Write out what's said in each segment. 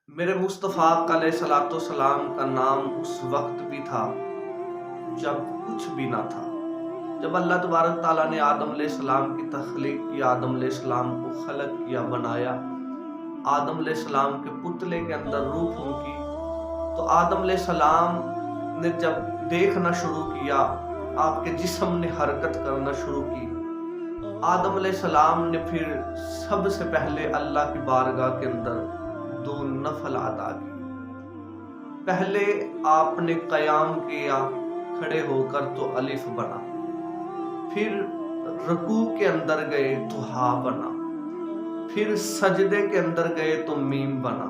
मेरे मुस्तफ़ा अलैहिस्सलाम का नाम उस वक्त भी था जब कुछ भी ना था। जब अल्लाह तबारक ताला ने आदम अलैहिस्सलाम की तख्लीक की, आदम अलैहिस्सलाम को खलक किया, बनाया, आदम अलैहिस्सलाम के पुतले के अंदर रूह फूंकी, तो आदम अलैहिस्सलाम ने जब देखना शुरू किया, आपके जिस्म ने हरकत करना शुरू की, आदम अलैहिस्सलाम ने फिर सबसे पहले अल्लाह की बारगाह के अंदर दो नफल अदा की। पहले आपने कयाम किया, खड़े होकर तो अलिफ बना, फिर रुकू के अंदर गए तो हा बना, फिर सजदे के अंदर गए तो मीम बना,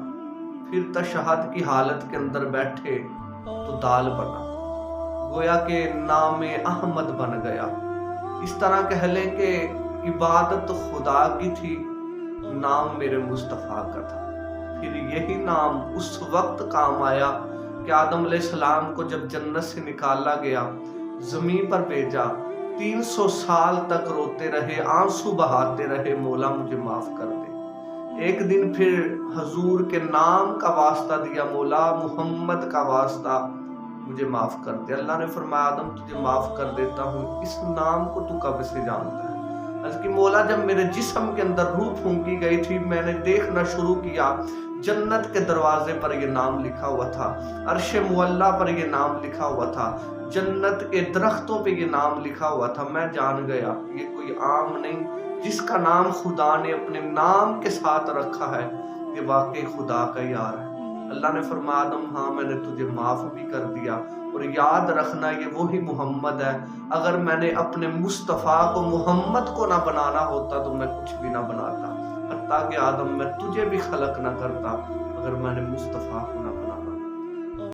फिर तशहद की हालत के अंदर बैठे तो दाल बना, गोया के नाम अहमद बन गया। इस तरह कह लें कि इबादत खुदा की थी, नाम मेरे मुस्तफ़ा का था। फिर यही नाम उस वक्त काम आया कि आदम अलैहिस्सलाम को जब जन्नत से निकाला गया, ज़मीन पर भेजा, 300 साल तक रोते रहे, आंसू बहाते रहे, मौला मुझे माफ़ कर दे। एक दिन फिर हजूर के नाम का वास्ता दिया, मौला मोहम्मद का वास्ता मुझे माफ़ कर दे। अल्लाह ने फरमाया, आदम तुझे माफ़ कर देता हूँ, इस नाम को तू कब से जानता है? बल्कि मौला जब मेरे जिस्म के अंदर रूह फूंकी गई थी, मैंने देखना शुरू किया, जन्नत के दरवाजे पर ये नाम लिखा हुआ था, अर्शे मुअल्ला पर ये नाम लिखा हुआ था, जन्नत के दरख्तों पे ये नाम लिखा हुआ था। मैं जान गया ये कोई आम नहीं, जिसका नाम खुदा ने अपने नाम के साथ रखा है, ये वाकई खुदा का यार है। अल्लाह ने फरमाया, आदम हाँ मैंने तुझे माफ़ भी कर दिया, और याद रखना ये वही मोहम्मद है। अगर मैंने अपने मुस्तफ़ा को मोहम्मद को ना बनाना होता तो मैं कुछ भी ना बनाता, हत्ता कि आदम मैं तुझे भी खलक ना करता अगर मैंने मुस्तफ़ा को ना बनाना।